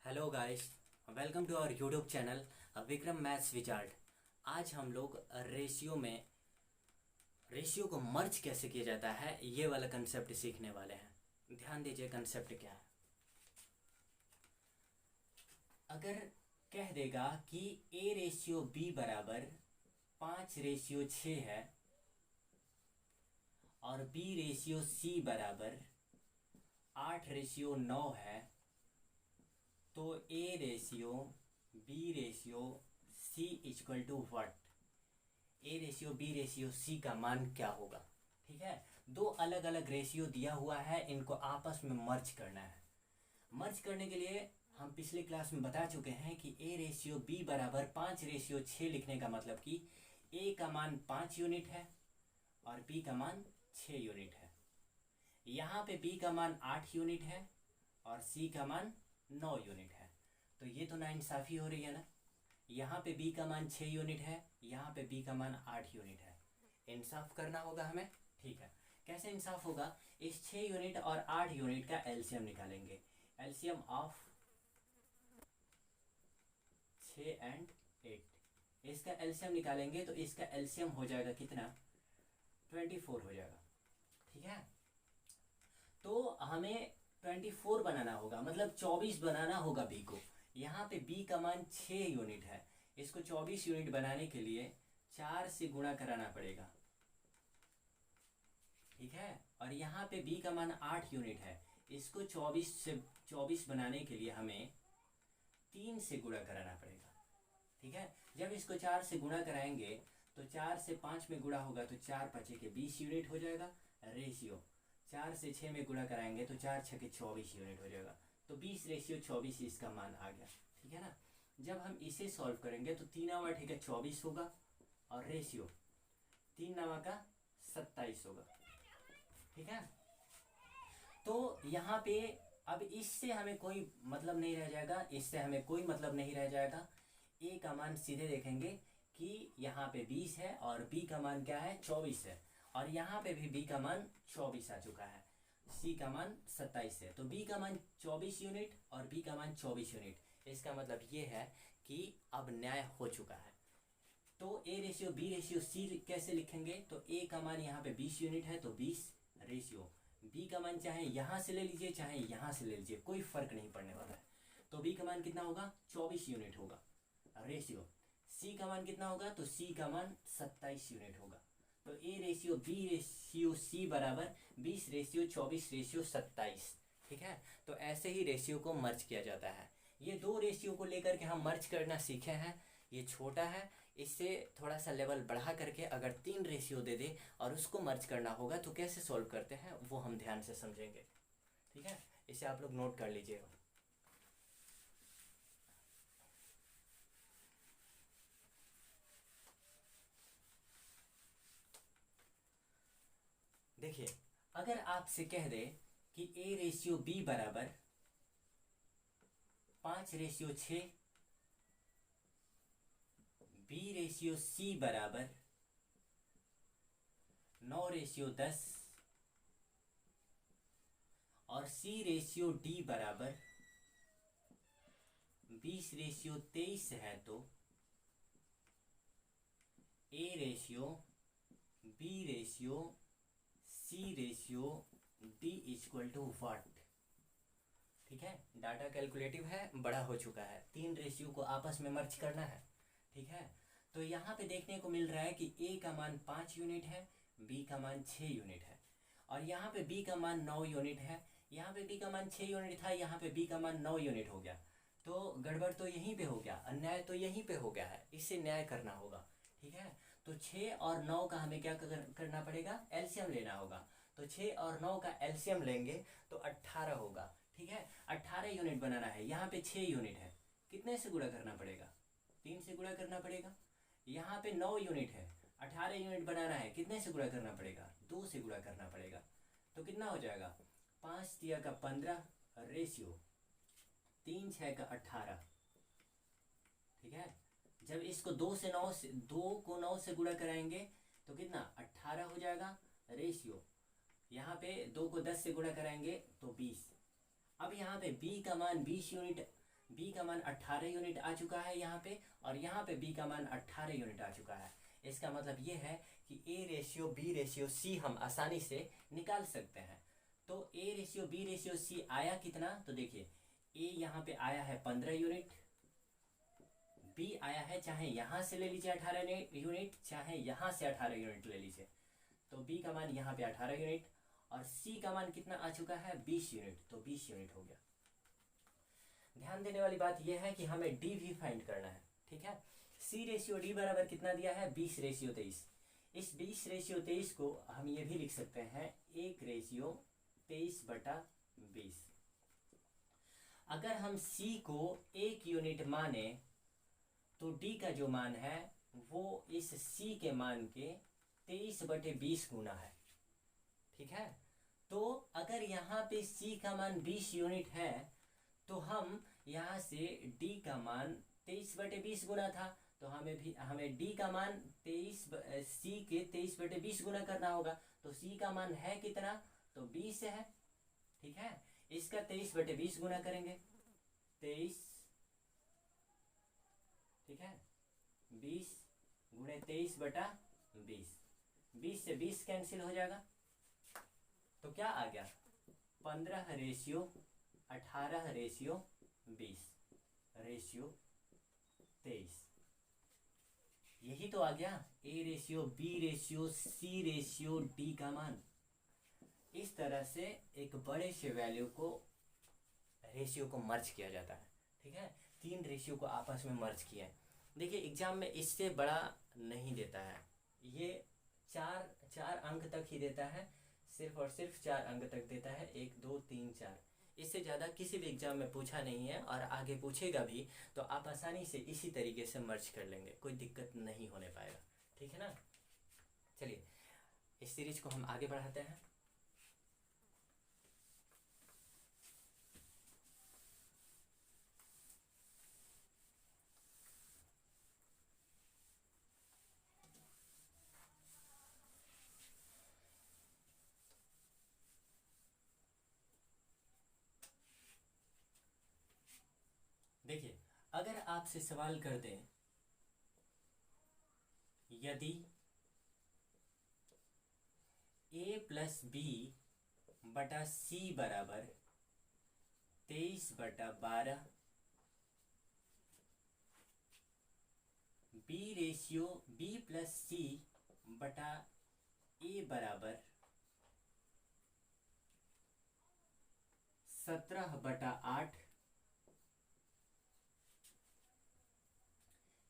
Hello guys, welcome to our YouTube channel Vikram maths wizard. आज हम लोग रेशियो को मर्ज कैसे किया जाता है ये वाला कंसेप्ट सीखने वाले हैं। ध्यान दीजिए कंसेप्ट क्या है। अगर कह देगा कि ए रेशियो बी बराबर 5:6 है और बी रेशियो सी बराबर 8:9 है, तो A ratio B ratio C equal to what. A ratio B ratio C का मान क्या होगा। ठीक है, दो अलग अलग रेशियो दिया हुआ है, इनको आपस में मर्ज करना है। मर्ज करने के लिए हम पिछले क्लास में बता चुके हैं कि ए रेशियो बी बराबर 5:6 लिखने का मतलब कि ए का मान 5 यूनिट है और बी का मान 6 यूनिट है। यहाँ पे बी का मान 8 यूनिट है और सी का मान 9 यूनिट है। तो ये तो नाइंसाफ़ी हो रही है ना। यहाँ पे बी का मान 6 यूनिट है, यहाँ पे बी का मान 8 यूनिट है। इंसाफ करना होगा हमें। ठीक है, कैसे इंसाफ होगा। इस 6 यूनिट और 8 यूनिट का एलसीएम निकालेंगे। एलसीएम ऑफ 6 एंड 8, इसका एलसीएम निकालेंगे तो इसका एलसीएम हो जाएगा कितना, 24 हो जाएगा। ठीक है, तो हमें 24 बनाना होगा, मतलब 24 बनाना होगा बी को। यहाँ पे बी का मान 6 यूनिट है, इसको 24 यूनिट बनाने के लिए 4 से गुणा कराना पड़ेगा। ठीक है, और यहाँ पे बी का मान 8 यूनिट है, इसको 24 बनाने के लिए हमें 3 से गुणा कराना पड़ेगा। ठीक है, जब इसको 4 से गुणा कराएंगे तो 4 से 5 में गुणा होगा तो 4 5 के 20 यूनिट हो जाएगा रेशियो। 4 से 6 में गुणा कराएंगे तो 4 6 के 24 यूनिट हो जाएगा। तो 20:24 इसका मान आ गया। ठीक है ना। जब हम इसे सॉल्व करेंगे तो 3 9 8 24 होगा और रेशियो 3 9 का 27 होगा। ठीक है, तो यहाँ पे अब इससे हमें कोई मतलब नहीं रह जाएगा, इससे हमें कोई मतलब नहीं रह जाएगा। ए का मान सीधे देखेंगे कि यहाँ पे 20 है और बी का मान क्या है, 24 है, और यहाँ पे भी बी का मान 24 आ चुका है, सी का मान 27 है। तो बी का मान 24 यूनिट और बी का मान 24 यूनिट। इसका मतलब ये है कि अब न्याय हो चुका है। तो A ratio B ratio C कैसे लिखेंगे, तो ए का मान यहाँ पे 20 यूनिट है तो 20 रेशियो बी का मान चाहे यहाँ से ले लीजिए चाहे यहाँ से ले लीजिए, कोई फर्क नहीं पड़ने वाला है। तो बी का मान कितना होगा, 24 यूनिट होगा रेशियो। सी का मान कितना होगा, तो सी का मान 27 यूनिट होगा। तो A ratio B ratio C बराबर 20:24:27। ठीक है, तो ऐसे ही रेशियो को मर्ज किया जाता है। ये दो रेशियो को लेकर के हम मर्ज करना सीखे हैं। ये छोटा है, इससे थोड़ा सा लेवल बढ़ा करके अगर 3 रेशियो दे दे और उसको मर्ज करना होगा तो कैसे सॉल्व करते हैं वो हम ध्यान से समझेंगे। ठीक है, इसे आप लोग नोट कर लीजिएगा। देखिए, अगर आपसे कह दे कि ए रेशियो बी बराबर 5:6, बी रेशियो सी बराबर 9:10 और सी रेशियो डी बराबर 20:23 है, तो A ratio B ratio C ratio D equal to what. ठीक है, डाटा कैलकुलेटिव है, बड़ा हो चुका है, 3 रेशियो को आपस में मर्ज करना है। ठीक है, तो यहाँ पे देखने को मिल रहा है कि ए का मान 5 यूनिट है, बी का मान 6 यूनिट है, और यहाँ पे बी का मान 9 यूनिट है। यहाँ पे बी का मान 6 यूनिट था, यहाँ पे बी का मान 9 यूनिट हो गया। तो गड़बड़ तो यहीं पे हो गया, अन्याय तो यहीं पे हो गया है, इससे न्याय करना होगा। ठीक है, तो 6 और 9 का हमें क्या करना पड़ेगा, एलसीएम लेना होगा। तो 6 और 9 का एलसीएम लेंगे तो 18 होगा। ठीक है, 18 यूनिट बनाना है, यहाँ पे 6 यूनिट है, कितने से गुणा करना पड़ेगा, 3 से गुणा करना पड़ेगा। यहाँ पे 9 यूनिट है, 18 यूनिट बनाना है, कितने से गुणा करना पड़ेगा, 2 से गुणा करना पड़ेगा। तो कितना हो जाएगा, 5 तिया का 15 रेशियो 3 6 का 18। ठीक है, जब इसको 2 को 9 से गुणा कराएंगे तो कितना 18 हो जाएगा रेशियो। यहाँ पे 2 को 10 से गुणा कराएंगे तो 20। अब यहाँ पे b का मान 20 यूनिट बी का मान 18 यूनिट आ चुका है यहाँ पे, और यहाँ पे बी का मान 18 यूनिट आ चुका है। इसका मतलब ये है कि A ratio B ratio C हम आसानी से निकाल सकते हैं। तो A ratio B ratio C आया कितना, तो देखिए ए यहाँ पे आया है 15 यूनिट, बी आया है, चाहे यहाँ से ले लीजिए 18 यूनिट, चाहे यहाँ से 18 यूनिट ले लीजिए, तो बी का मान यहाँ पे 18 यूनिट, और सी का मान कितना आ चुका है 20 यूनिट, तो 20 यूनिट हो गया। ध्यान देने वाली बात यह है कि हमें डी भी फाइंड करना है, ठीक है। सी रेशियो डी बराबर कितना दिया है 20 रेशियो 23। इस 20 रेशियो 23 को हम ये भी लिख सकते हैं 1 रेशियो 23/20। अगर हम सी को 1 यूनिट माने तो डी का जो मान है वो इस सी के मान के 23/20 गुना है, ठीक है। तो अगर यहाँ पे सी का मान 20 यूनिट है तो हम यहाँ से डी का मान 23/20 गुना था, तो हमें डी का मान 23 सी के 23/20 गुना करना होगा। तो सी का मान है कितना, तो 20 है, ठीक है। इसका 23/20 गुना करेंगे, 23, ठीक है, 20 गुणे 23/20, 20 से 20 कैंसिल हो जाएगा, तो क्या आ गया 15 रेशियो 18 रेशियो 20 रेशियो 23। यही तो आ गया A ratio B ratio C ratio D का मान। इस तरह से एक बड़े से वैल्यू को रेशियो को मर्ज किया जाता है, ठीक है। 3 रेशियो को आपस में मर्ज किया है। देखिए एग्जाम में इससे बड़ा नहीं देता है, ये चार अंक तक ही देता है, सिर्फ और सिर्फ 4 अंक तक देता है, 1 2 3 4। इससे ज़्यादा किसी भी एग्जाम में पूछा नहीं है, और आगे पूछेगा भी तो आप आसानी से इसी तरीके से मर्ज कर लेंगे, कोई दिक्कत नहीं होने पाएगा, ठीक है ना। चलिए इस सीरीज को हम आगे बढ़ाते हैं। देखिए अगर आपसे सवाल कर दें यदि a प्लस बी बटा सी बराबर 23/12, बी रेशियो बी प्लस सी बटा ए बराबर 17/8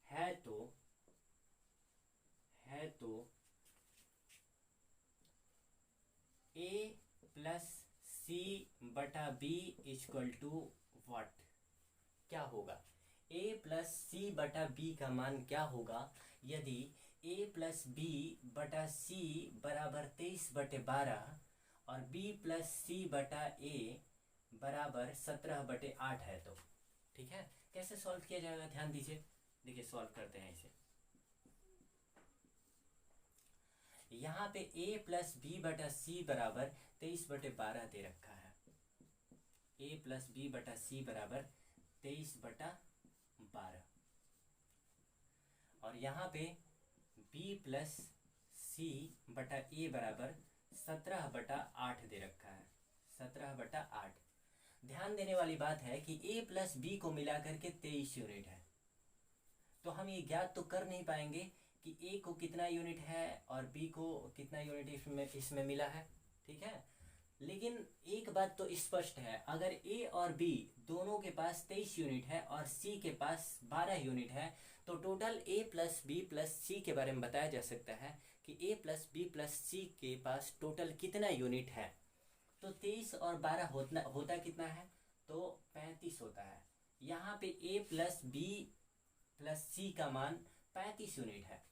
है, तो a प्लस सी बटा बी इक्वल टू व्हाट, क्या होगा। a प्लस सी बटा बी का मान क्या होगा यदि a प्लस बी बटा सी बराबर 23/12 और b प्लस सी बटा a बराबर 17/8 है, तो ठीक है। कैसे सॉल्व किया जाएगा ध्यान दीजिए। देखिए सॉल्व करते हैं इसे। यहाँ पे a प्लस बी बटा सी बराबर 23/12 दे रखा है, a प्लस बी बटा सी बराबर 23/12, और यहाँ पे b प्लस सी बटा a बराबर 17/8 दे रखा है, 17/8। ध्यान देने वाली बात है कि a प्लस बी को मिला करके 23 यूनिट है, तो हम ये ज्ञात तो कर नहीं पाएंगे कि a को कितना यूनिट है और b को कितना यूनिट इसमें मिला है, ठीक है। लेकिन एक बात तो स्पष्ट है, अगर a और b दोनों के पास 23 यूनिट है और c के पास 12 यूनिट है, तो total a plus B plus C के बारे में बताया जा सकता है कि a plus B plus C के पास टोटल कितना यूनिट है। तो 23 और 12 होता कितना है, तो 35 होता है। यहाँ पे a प्लस बी प्लस सी का मान 35 यूनिट है,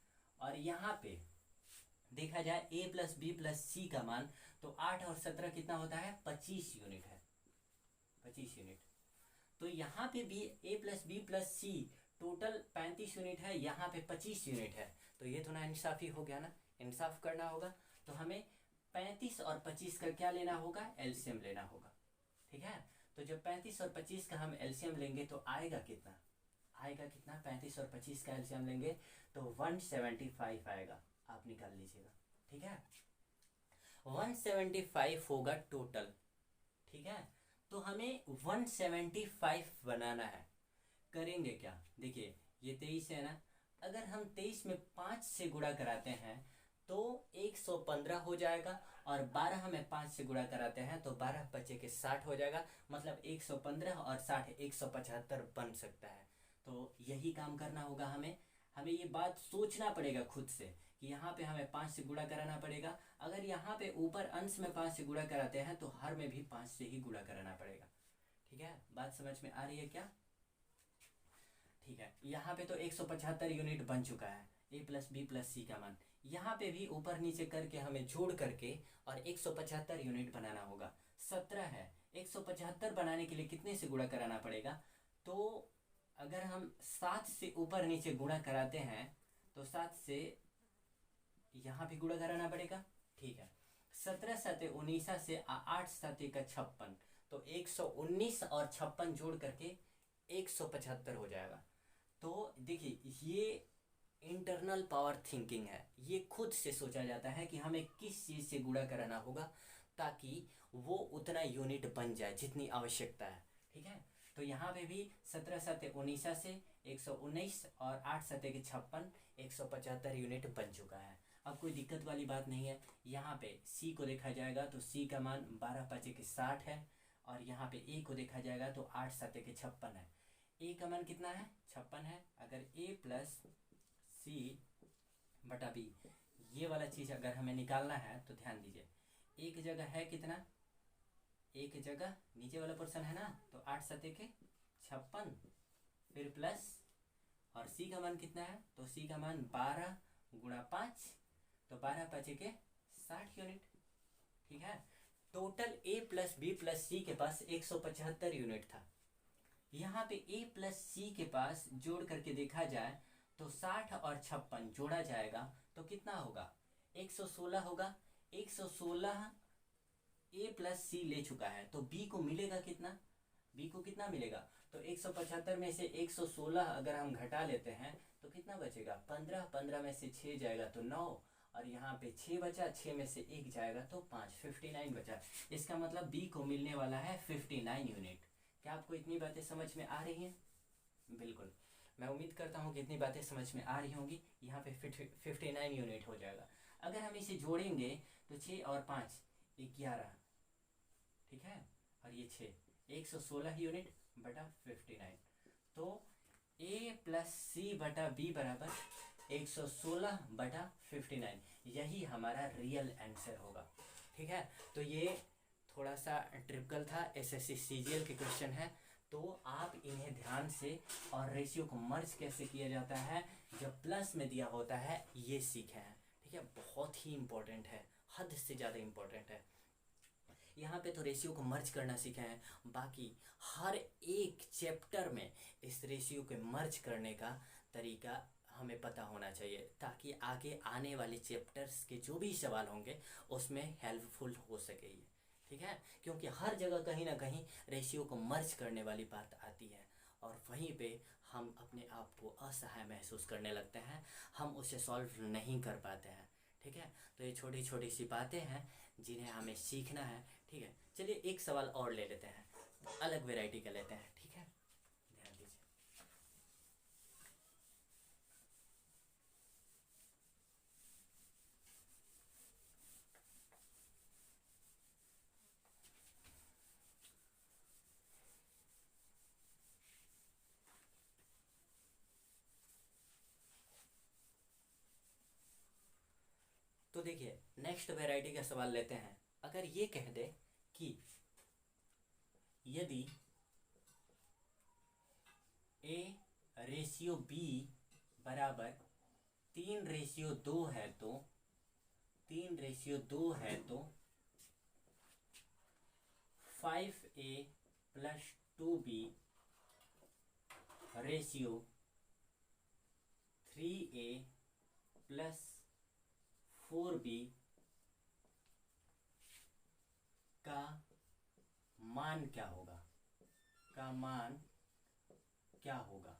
और यहाँ पे देखा जाए a प्लस बी प्लस सी का मान, तो 8 और 17 कितना होता है 25 यूनिट है, 25 यूनिट। तो यहाँ पे भी a plus B plus C total 35 unit है, यहाँ पे 25 यूनिट है, तो ये तो ना इंसाफी हो गया ना, इंसाफ करना होगा। तो हमें 35 और 25 का क्या लेना होगा, एलसीएम लेना होगा, ठीक है। तो जब 35 और 25 का हम एलसीएम लेंगे तो आएगा कितना, 35 और 25 का एलसीएम लेंगे तो 175 आएगा। आप निकाल लीजिएगा, ठीक है। 175 होगा टोटल, ठीक है। तो हमें 175 बनाना है। करेंगे क्या, देखिए ये 23 है ना, अगर हम 23 में 5 से गुणा कराते हैं तो 115 हो जाएगा, और 12 में 5 से गुणा कराते हैं तो 12 बचे के 60 हो जाएगा। मतलब 115 और 60 175 बन सकता है। तो यही काम करना होगा हमें ये बात सोचना पड़ेगा खुद से कि यहाँ पे हमें 5 से गुणा कराना पड़ेगा। अगर यहाँ पे ऊपर अंश में 5 से गुणा कराते हैं तो हर में भी 5 से ही गुणा कराना पड़ेगा, ठीक है। बात समझ में आ रही है क्या, ठीक है। यहाँ पे तो 175 यूनिट बन चुका है, a प्लस बी प्लस सी का मान। यहाँ पे भी ऊपर नीचे करके हमें जोड़ करके और 175 यूनिट बनाना होगा। 17 है, 175 बनाने के लिए कितने से गुणा कराना पड़ेगा, तो अगर हम 7 से ऊपर नीचे गुणा कराते हैं तो 7 से यहाँ भी गुणा कराना पड़ेगा, ठीक है। 17 7 19 से 8 7 का 56, तो 119 और 56 जोड़ करके 175 हो जाएगा। तो देखिए ये इंटरनल पावर थिंकिंग है, ये खुद से सोचा जाता है कि हमें किस चीज़ से गुणा कराना होगा ताकि वो उतना यूनिट बन जाए जितनी आवश्यकता है, ठीक है। तो यहाँ पे भी 17 7 19 से 119 और 8 7 के 56 175 यूनिट बन चुका है। अब कोई दिक्कत वाली बात नहीं है। यहाँ पे सी को देखा जाएगा तो सी का मान 12 5 के 60 है, और यहाँ पे ए को देखा जाएगा तो 8 7 के 56 है। ए का मान कितना है, 56 है। अगर ए प्लस सी बटा बी ये वाला चीज़ अगर हमें निकालना है तो ध्यान दीजिए, एक जगह है कितना, एक जगह नीचे वाला पोर्शन है ना, तो 8 7 के 56 फिर प्लस, और सी का मान कितना है, तो सी का मान 12 गुणा 5, तो 12 5 के 60 यूनिट, ठीक है। Total A plus B plus C के पास 175 यूनिट था। यहाँ पे ए प्लस सी के पास जोड़ करके देखा जाए तो 60 और 56 जोड़ा जाएगा तो कितना होगा, 116 होगा। 116 ए प्लस सी ले चुका है, तो बी को मिलेगा कितना, बी को कितना मिलेगा, तो 175 में से 116 अगर हम घटा लेते हैं तो कितना बचेगा, 15, 15 में से 6 जाएगा तो 9, और यहाँ पे 6 बचा, 6 में से 1 जाएगा तो 5, 59 बचा। इसका मतलब बी को मिलने वाला है 59 यूनिट। क्या आपको इतनी बातें समझ में आ रही हैं? बिल्कुल, मैं उम्मीद करता हूँ कि इतनी बातें समझ में आ रही होंगी। यहाँ पे 59 यूनिट हो जाएगा। अगर हम इसे जोड़ेंगे तो 6 और 5 11, ठीक है, और ये 6 116 यूनिट बटा 59, तो ए प्लस सी बटा बी बराबर 116 बटा 59, यही हमारा रियल आंसर होगा, ठीक है। तो ये थोड़ा सा ट्रिपिकल था, एसएससी सीजीएल के क्वेश्चन है, तो आप इन्हें ध्यान से, और रेशियो को मर्ज कैसे किया जाता है जब प्लस में दिया होता है ये सीखे हैं, ठीक है। बहुत ही इंपॉर्टेंट है, हद से ज़्यादा इंपॉर्टेंट है। यहाँ पे तो रेशियो को मर्ज करना सीखे हैं, बाकी हर एक चैप्टर में इस रेशियो के मर्ज करने का तरीका हमें पता होना चाहिए, ताकि आगे आने वाले चैप्टर्स के जो भी सवाल होंगे उसमें हेल्पफुल हो सके ये, ठीक है। क्योंकि हर जगह कहीं ना कहीं रेशियो को मर्ज करने वाली बात आती है, और वहीं पे हम अपने आप को असहाय महसूस करने लगते हैं, हम उसे सॉल्व नहीं कर पाते हैं, ठीक है। तो ये छोटी छोटी सी बातें हैं जिन्हें हमें सीखना है, ठीक है। चलिए एक सवाल और ले लेते हैं, अलग वैरायटी का लेते हैं, ठीक है, ध्यान दीजिए। तो देखिए नेक्स्ट वैरायटी का सवाल लेते हैं। अगर ये कह दे कि यदि ए रेशियो बी बराबर 3:2 है तो 3:2 है तो 5A plus 2B ratio 3A plus 4B का मान क्या होगा, का मान क्या होगा,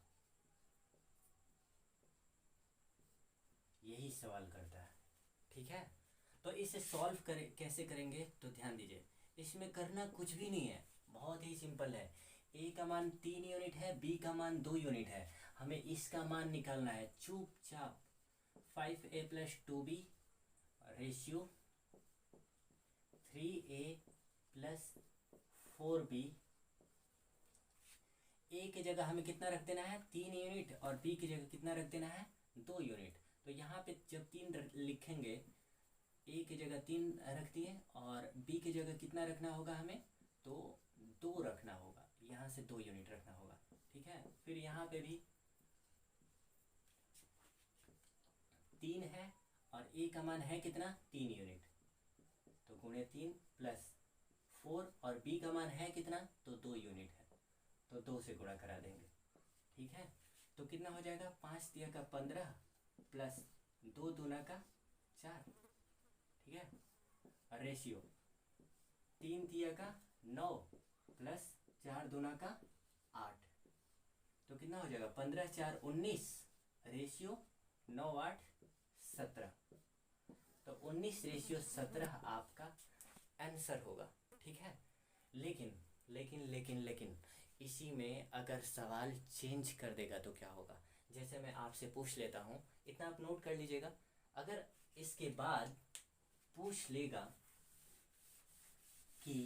यही सवाल करता है। ठीक है, तो इसे सॉल्व कैसे करेंगे, तो ध्यान दीजिए, इसमें करना कुछ भी नहीं है, बहुत ही सिंपल है। ए का मान 3 यूनिट है, बी का मान 2 यूनिट है, हमें इसका मान निकालना है। चुपचाप 5a + 2b ratio 3a + 4b। ए की जगह हमें कितना रख देना है, 3 यूनिट, और बी की जगह कितना रख देना है, 2 यूनिट। तो यहाँ पे जब 3 लिखेंगे, ए की जगह 3 रख दिए, और बी की जगह कितना रखना होगा हमें, तो 2 रखना होगा, यहाँ से 2 यूनिट रखना होगा। ठीक है, फिर यहाँ पे भी 3 है, और ए का मान है कितना, 3 यूनिट, तो गुणे 3 + 4, और बी का मान है कितना, तो 2 यूनिट है, तो 2 से गुणा करा देंगे। ठीक है, तो कितना हो जाएगा, 5 तिया का 15 + 2 दूना का 4। ठीक है, और रेशियो 3 तिया का 9 + 4 दूना का 8, तो कितना हो जाएगा, 15 4 19, रेशियो 9 8 17, तो 19:17 आपका आंसर होगा। ठीक है, लेकिन लेकिन लेकिन लेकिन इसी में अगर सवाल चेंज कर देगा तो क्या होगा, जैसे मैं आपसे पूछ लेता हूँ, इतना आप नोट कर लीजिएगा। अगर इसके बाद पूछ लेगा कि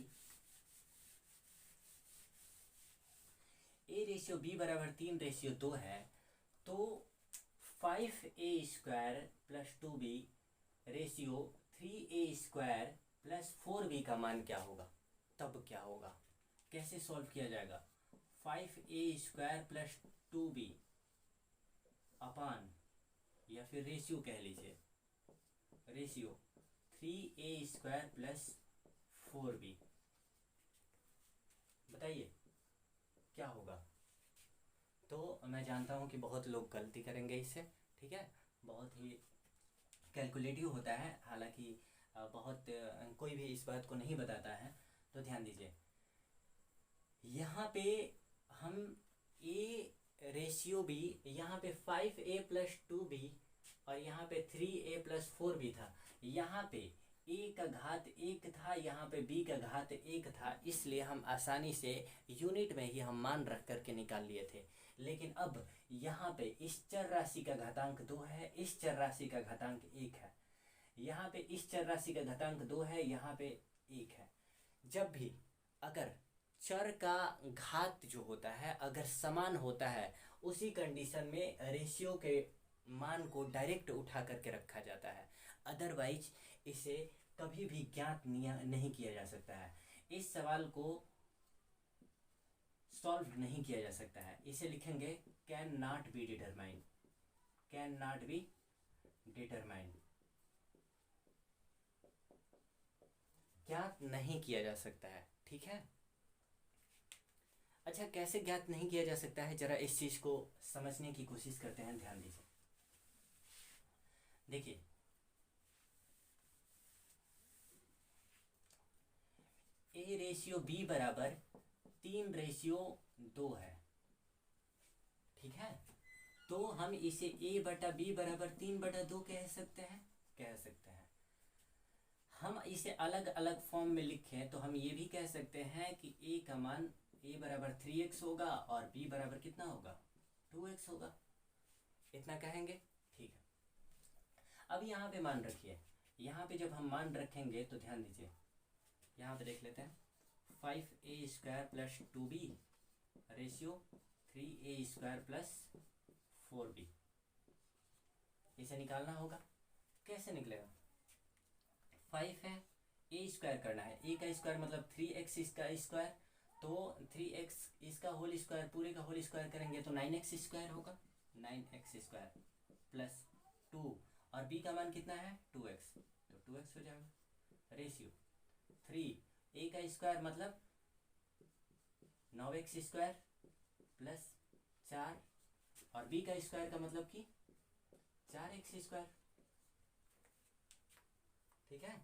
a/b = 3/2 है, तो 5a² + 2b ratio 3a² + 4b का मान क्या होगा, तब क्या होगा, कैसे सॉल्व किया जाएगा। 5a² + 2b अपान, या फिर रेशियो कह लीजिए, रेशियो 3a² + 4b, बताइए क्या होगा। तो मैं जानता हूँ कि बहुत लोग गलती करेंगे इससे। ठीक है, बहुत ही कैलकुलेटिव होता है, हालांकि बहुत कोई भी इस बात को नहीं बताता है। तो ध्यान दीजिए, यहाँ पे हम a/b, यहाँ पे 5a + 2b, और यहाँ पे 3a + 4b था। यहाँ पे a का घात 1 था, यहाँ पे b का घात 1 था, इसलिए हम आसानी से यूनिट में ही हम मान रख करके निकाल लिए थे। लेकिन अब यहाँ पे इस चर राशि का घातांक 2 है, इस चर राशि का घातांक 1 है, यहाँ पे इस चर राशि का घातांक 2 है, यहाँ पे 1 है। जब भी अगर चर का घात जो होता है अगर समान होता है, उसी कंडीशन में रेशियो के मान को डायरेक्ट उठा करके रखा जाता है, अदरवाइज इसे कभी भी ज्ञात नहीं किया जा सकता है। इस सवाल को सॉल्व नहीं किया जा सकता है, इसे लिखेंगे can not be determined, can not be determined, ज्ञात नहीं किया जा सकता है। ठीक है, अच्छा कैसे ज्ञात नहीं किया जा सकता है, जरा इस चीज को समझने की कोशिश करते हैं। ध्यान दीजिए, देखिए a/b = 3/2 है। ठीक है, तो हम इसे a/b = 3/2 कह सकते हैं, कह सकते हैं। हम इसे अलग अलग फॉर्म में लिखें तो हम ये भी कह सकते हैं कि a का मान a = 3x होगा, और b बराबर कितना होगा, 2x होगा, इतना कहेंगे। ठीक है, अब यहाँ पे मान रखिए, यहाँ पे जब हम मान रखेंगे तो ध्यान दीजिए, यहाँ पे देख लेते हैं, 5a² + 2b ratio 3a² + 4b, इसे निकालना होगा। कैसे निकलेगा, 5 है, a² करना है, a का स्क्वायर मतलब 3x इसका स्क्वायर, तो 3x इसका होल स्क्वायर, पूरे का होल स्क्वायर करेंगे तो 9x² होगा, 9x² + 2, और b का मान कितना है, 2x, तो 2x हो जाएगा। रेशियो 3, a का स्क्वायर मतलब 9x² + 4, और b का स्क्वायर का मतलब कि 4x²। ठीक है,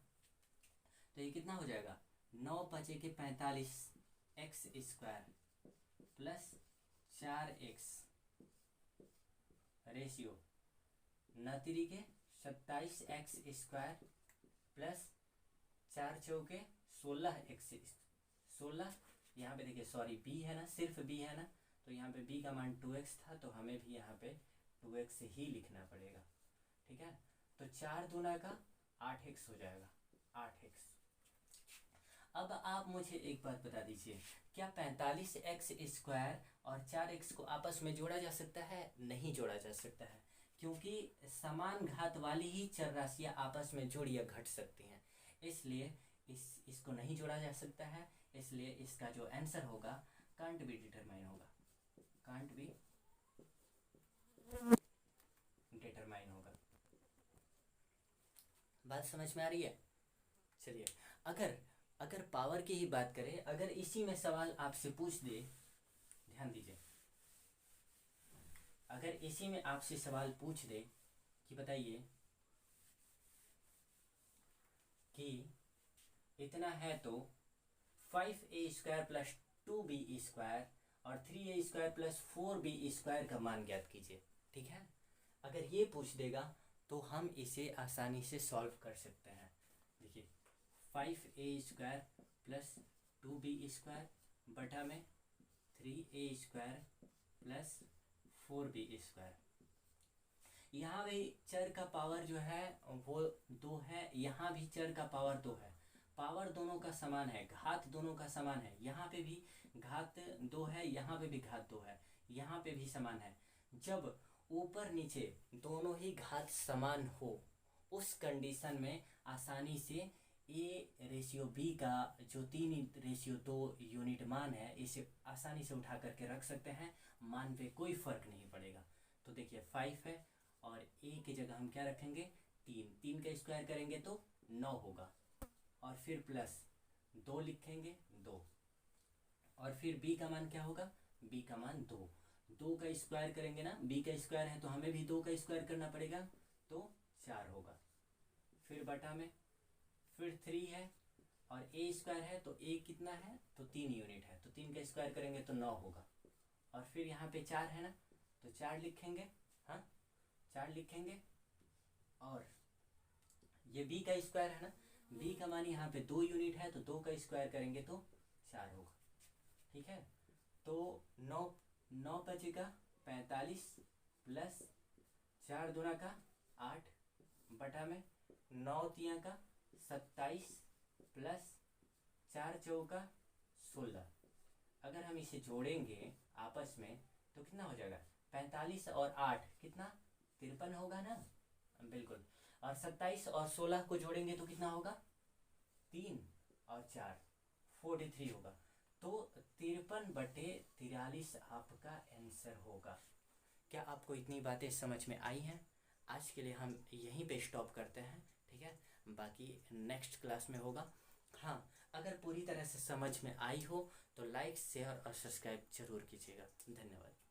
तो ये कितना हो जाएगा, 9 × 5 = 45 x² plus 4x ratio 9 तिरिके 27x² plus 4 चौके 16x। यहाँ पे देखिए सॉरी b है ना, सिर्फ b है ना, तो यहाँ पे b का मान 2x था, तो हमें भी यहाँ पे 2x ही लिखना पड़ेगा। ठीक है, तो 4 दूना का 8x हो जाएगा, 8x। अब आप मुझे एक बात बता दीजिए, क्या 45x² और 4x को आपस में जोड़ा जा सकता है? नहीं जोड़ा जा सकता है, क्योंकि समान घात वाली ही चर राशियाँ आपस में जोड़ या घट सकती हैं, इसलिए इसको नहीं जोड़ा जा सकता है। इसलिए इसका जो आंसर होगा कांट बी डिटरमाइन होगा, कांट बी डिटरमाइन होगा। बात समझ में आ रही है? चलिए, अगर पावर की ही बात करें, अगर इसी में सवाल आपसे पूछ दे, ध्यान दीजिए, अगर इसी में आपसे सवाल पूछ दे कि बताइए कि इतना है तो 5a² प्लस 2b² और 3a² प्लस 4b² का मान ज्ञात कीजिए। ठीक है, अगर ये पूछ देगा तो हम इसे आसानी से सॉल्व कर सकते हैं। देखिए 5a² प्लस 2b² बटा में 3a² प्लस 4b²। यहाँ भी चर का पावर जो है वो 2 है, यहाँ भी चर का पावर 2 है, पावर दोनों का समान है, घात दोनों का समान है। यहाँ पे भी घात 2 है, यहाँ पे भी घात 2 है, यहाँ पे भी समान है। जब ऊपर नीचे दोनों ही घात समान हो, उस कंडीशन में आसानी से a रेशियो b का जो 3:2 यूनिट मान है, इसे आसानी से उठा करके रख सकते हैं, मान पे कोई फर्क नहीं पड़ेगा। तो देखिए 5 है और a की जगह हम क्या रखेंगे 3 का स्क्वायर करेंगे तो 9 होगा, और फिर प्लस 2 लिखेंगे 2, और फिर b का मान क्या होगा, b का मान 2 का स्क्वायर करेंगे ना, b का स्क्वायर है तो हमें भी 2 का स्क्वायर करना पड़ेगा, तो 4 होगा। फिर बटा में फिर 3 है और a² है तो a कितना है तो 3 यूनिट है, तो 3 का स्क्वायर करेंगे तो 9 होगा, और फिर यहाँ पे 4 है ना, तो 4 लिखेंगे, हाँ 4 लिखेंगे, और ये b का स्क्वायर है ना, b का मान यहाँ पे 2 यूनिट है, तो 2 का स्क्वायर करेंगे तो 4 होगा। ठीक है, तो 9 बचेगा 45 प्लस 4 दूना का 8 बटा में 9 तिया का 27 प्लस 4 चौका 16। अगर हम इसे जोड़ेंगे आपस में तो कितना हो जाएगा, 45 और 8 कितना 53 होगा ना, बिल्कुल, और 27 और 16 को जोड़ेंगे तो कितना होगा 3 और 4 43 होगा। तो 53/43 आपका आंसर होगा। क्या आपको इतनी बातें समझ में आई हैं? आज के लिए हम यहीं पे स्टॉप करते हैं। ठीक है, बाकी नेक्स्ट क्लास में होगा। हाँ, अगर पूरी तरह से समझ में आई हो तो लाइक शेयर और सब्सक्राइब जरूर कीजिएगा। धन्यवाद।